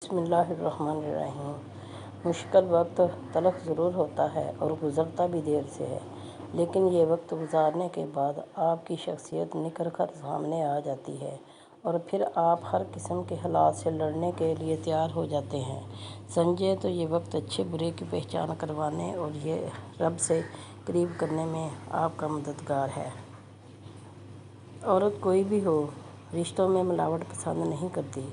بسم اللہ الرحمن الرحیم۔ مشکل وقت تلخ ضرور ہوتا ہے اور گزرتا بھی دیر سے ہے، لیکن یہ وقت گزارنے کے بعد آپ کی شخصیت نکھر کر سامنے آ جاتی ہے اور پھر آپ ہر قسم کے حالات سے لڑنے کے لیے تیار ہو جاتے ہیں۔ سمجھیں تو یہ وقت اچھے برے کی پہچان کروانے اور یہ رب سے قریب کرنے میں آپ کا مددگار ہے۔ عورت کوئی بھی ہو، رشتوں میں ملاوٹ پسند نہیں کرتی۔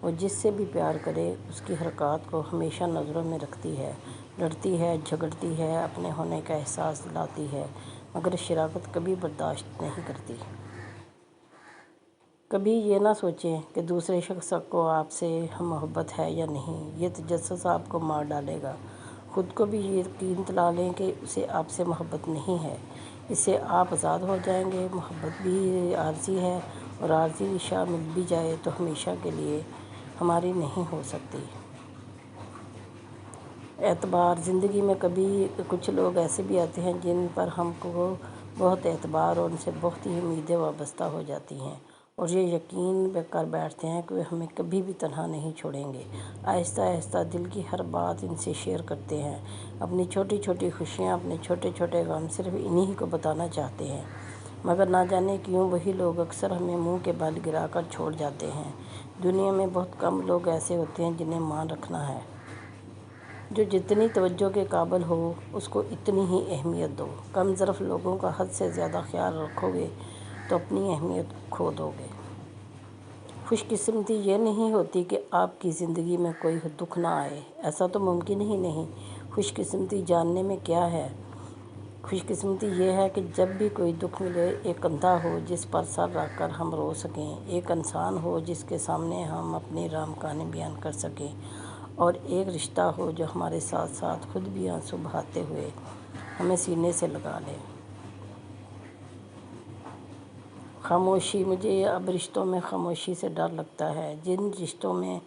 وہ جس سے بھی پیار کرے اس کی حرکات کو ہمیشہ نظروں میں رکھتی ہے، لڑتی ہے، جھگڑتی ہے، اپنے ہونے کا احساس دلاتی ہے، مگر شراکت کبھی برداشت نہیں کرتی۔ کبھی یہ نہ سوچیں کہ دوسرے شخص کو آپ سے ہم محبت ہے یا نہیں، یہ تجسس آپ کو مار ڈالے گا۔ خود کو بھی یقین دلا لیں کہ اسے آپ سے محبت نہیں ہے، اس سے آپ آزاد ہو جائیں گے۔ محبت بھی عارضی ہے اور عارضی اشیاء مل بھی جائے تو ہمیشہ کے لیے ہماری نہیں ہو سکتی۔ اعتبار زندگی میں کبھی کچھ لوگ ایسے بھی آتے ہیں جن پر ہم کو بہت اعتبار اور ان سے بہت ہی امیدیں وابستہ ہو جاتی ہیں اور یہ یقین کر بیٹھتے ہیں کہ وہ ہمیں کبھی بھی تنہا نہیں چھوڑیں گے۔ آہستہ آہستہ دل کی ہر بات ان سے شیئر کرتے ہیں، اپنی چھوٹی چھوٹی خوشیاں، اپنے چھوٹے چھوٹے غم صرف انہی کو بتانا چاہتے ہیں، مگر نہ جانے کیوں وہی لوگ اکثر ہمیں منہ کے بل گرا کر چھوڑ جاتے ہیں۔ دنیا میں بہت کم لوگ ایسے ہوتے ہیں جنہیں مان رکھنا ہے۔ جو جتنی توجہ کے قابل ہو اس کو اتنی ہی اہمیت دو۔ کم ظرف لوگوں کا حد سے زیادہ خیال رکھو گے تو اپنی اہمیت کھو دو گے۔ خوش قسمتی یہ نہیں ہوتی کہ آپ کی زندگی میں کوئی دکھ نہ آئے، ایسا تو ممکن ہی نہیں۔ خوش قسمتی جاننے میں کیا ہے؟ خوش قسمتی یہ ہے کہ جب بھی کوئی دکھ ملے، ایک کندھا ہو جس پر سر رکھ کر ہم رو سکیں، ایک انسان ہو جس کے سامنے ہم اپنی رام کہانی بیان کر سکیں، اور ایک رشتہ ہو جو ہمارے ساتھ ساتھ خود بھی آنسو بہاتے ہوئے ہمیں سینے سے لگا لے۔ خاموشی مجھے اب رشتوں میں خاموشی سے ڈر لگتا ہے۔ جن رشتوں میں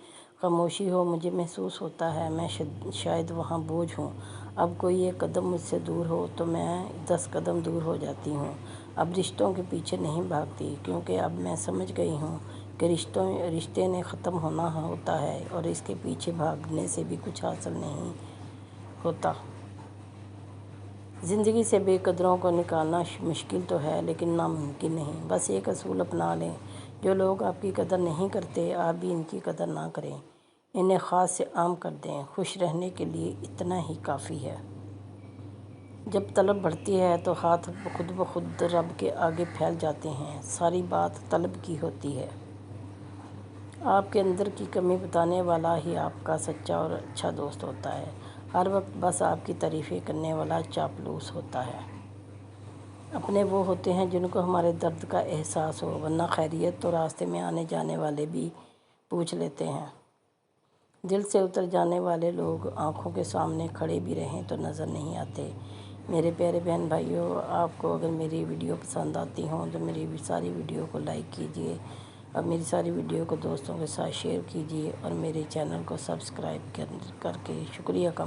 خاموشی ہو مجھے محسوس ہوتا ہے میں شاید وہاں بوجھ ہوں۔ اب کوئی ایک قدم مجھ سے دور ہو تو میں 10 قدم دور ہو جاتی ہوں۔ اب رشتوں کے پیچھے نہیں بھاگتی، کیونکہ اب میں سمجھ گئی ہوں کہ رشتے نے ختم ہونا ہوتا ہے اور اس کے پیچھے بھاگنے سے بھی کچھ حاصل نہیں ہوتا۔ زندگی سے بے قدروں کو نکالنا مشکل تو ہے لیکن ناممکن نہیں۔ بس ایک اصول اپنا لیں، جو لوگ آپ کی قدر نہیں کرتے آپ بھی ان کی قدر نہ کریں، انہیں خاص سے عام کر دیں۔ خوش رہنے کے لیے اتنا ہی کافی ہے۔ جب طلب بڑھتی ہے تو ہاتھ خود بخود رب کے آگے پھیل جاتے ہیں۔ ساری بات طلب کی ہوتی ہے۔ آپ کے اندر کی کمی بتانے والا ہی آپ کا سچا اور اچھا دوست ہوتا ہے۔ ہر وقت بس آپ کی تعریفیں کرنے والا چاپلوس ہوتا ہے۔ اپنے وہ ہوتے ہیں جن کو ہمارے درد کا احساس ہو، ورنہ خیریت تو راستے میں آنے جانے والے بھی پوچھ لیتے ہیں۔ دل سے اتر جانے والے لوگ آنکھوں کے سامنے کھڑے بھی رہیں تو نظر نہیں آتے۔ میرے پیارے بہن بھائیوں، آپ کو اگر میری ویڈیو پسند آتی ہوں تو میری ساری ویڈیو کو لائک کیجیے اور میری ساری ویڈیو کو دوستوں کے ساتھ شیئر کیجیے اور میرے چینل کو سبسکرائب کر کے شکریہ کا